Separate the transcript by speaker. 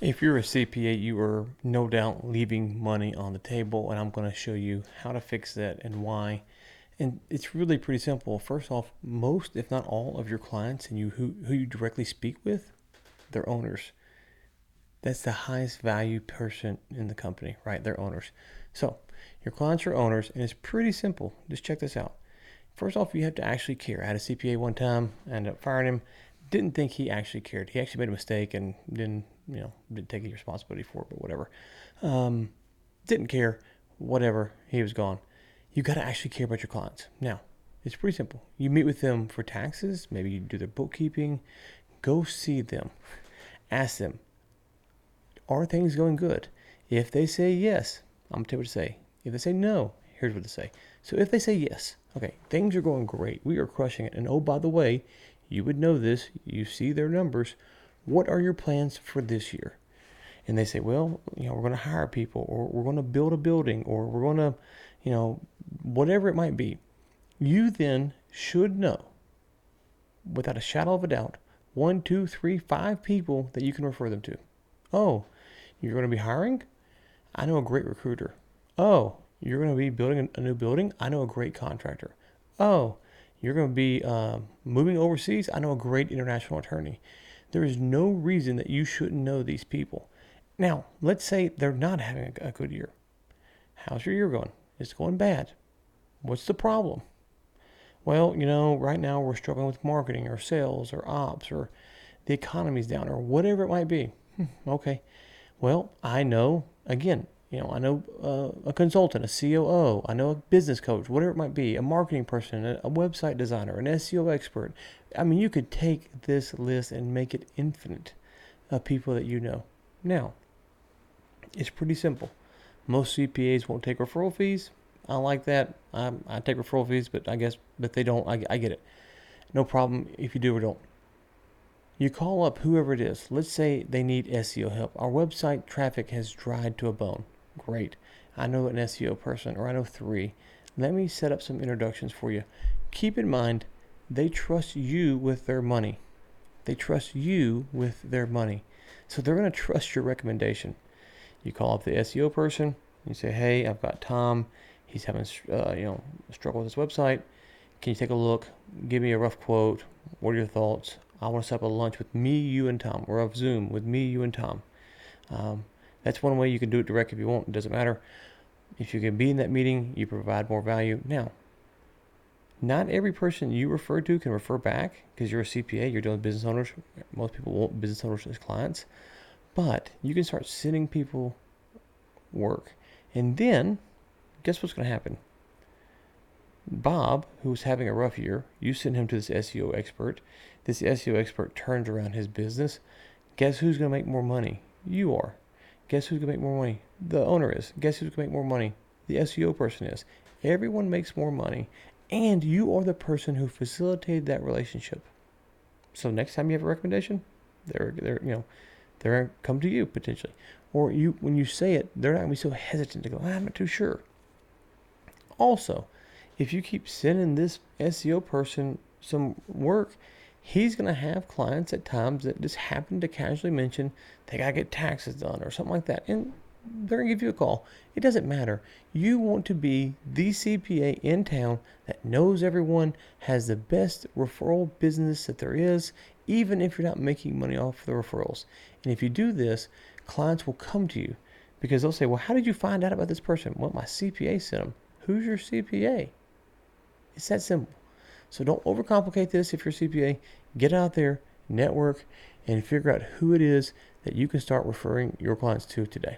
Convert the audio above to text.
Speaker 1: If you're a CPA, you are no doubt leaving money on the table, and I'm going to show you how to fix that and why. And it's really pretty simple. First off, most, if not all, of your clients and who you directly speak with, they're owners. That's the highest value person in the company, right? They're owners. So your clients are owners, and it's pretty simple. Just check this out. First off, you have to actually care. I had a CPA one time, I ended up firing him. Didn't think he actually cared. He actually made a mistake and didn't take any responsibility for it, but whatever. Didn't care. Whatever. He was gone. You got to actually care about your clients. Now, it's pretty simple. You meet with them for taxes. Maybe you do their bookkeeping. Go see them. Ask them, are things going good? If they say yes, I'm going to tell you what to say. If they say no, here's what to say. So if they say yes, okay, things are going great. We are crushing it. And oh, by the way, you would know this. You see their numbers. What are your plans for this year? And they say, well, we're going to hire people, or we're going to build a building, or we're going to, whatever it might be. You then should know, without a shadow of a doubt, 1, 2, 3, 5 people that you can refer them to. Oh, you're going to be hiring? I know a great recruiter. Oh, you're going to be building a new building? I know a great contractor. Oh, you're going to be moving overseas? I know a great international attorney. There is no reason that you shouldn't know these people. Now, let's say they're not having a good year. How's your year going? It's going bad. What's the problem? Well, right now we're struggling with marketing or sales or ops, or the economy's down, or whatever it might be. Okay. Well, I know, again, I know a consultant, a COO, I know a business coach, whatever it might be, a marketing person, a website designer, an SEO expert. I mean, you could take this list and make it infinite of people that you know. Now, it's pretty simple. Most CPAs won't take referral fees. I like that. I take referral fees, but they don't. I get it. No problem if you do or don't. You call up whoever it is. Let's say they need SEO help. Our website traffic has dried to a bone. Great. I know an SEO person, or I know 3. Let me set up some introductions for you. Keep in mind, they trust you with their money. They trust you with their money. So they're going to trust your recommendation. You call up the SEO person. You say, hey, I've got Tom. He's having struggle with his website. Can you take a look? Give me a rough quote. What are your thoughts? I want to set up a lunch with me, you, and Tom, or a Zoom with me, you, and Tom. That's one way you can do it direct if you want. It doesn't matter. If you can be in that meeting, you provide more value. Now, not every person you refer to can refer back because you're a CPA, you're dealing with business owners. Most people want business owners as clients. But you can start sending people work. And then, guess what's going to happen? Bob, who's having a rough year, you send him to this SEO expert. This SEO expert turns around his business. Guess who's going to make more money? You are. Guess who's going to make more money? The owner is. Guess who's going to make more money? The SEO person is. Everyone makes more money, and you are the person who facilitated that relationship. So next time you have a recommendation, they're going to come to you potentially. Or when you say it, they're not going to be so hesitant to go, I'm not too sure. Also, if you keep sending this SEO person some work, he's going to have clients at times that just happen to casually mention they got to get taxes done or something like that. And they're going to give you a call. It doesn't matter. You want to be the CPA in town that knows everyone, has the best referral business that there is, even if you're not making money off the referrals. And if you do this, clients will come to you because they'll say, well, how did you find out about this person? Well, my CPA sent them. Who's your CPA? It's that simple. So don't overcomplicate this if you're a CPA. Get out there, network, and figure out who it is that you can start referring your clients to today.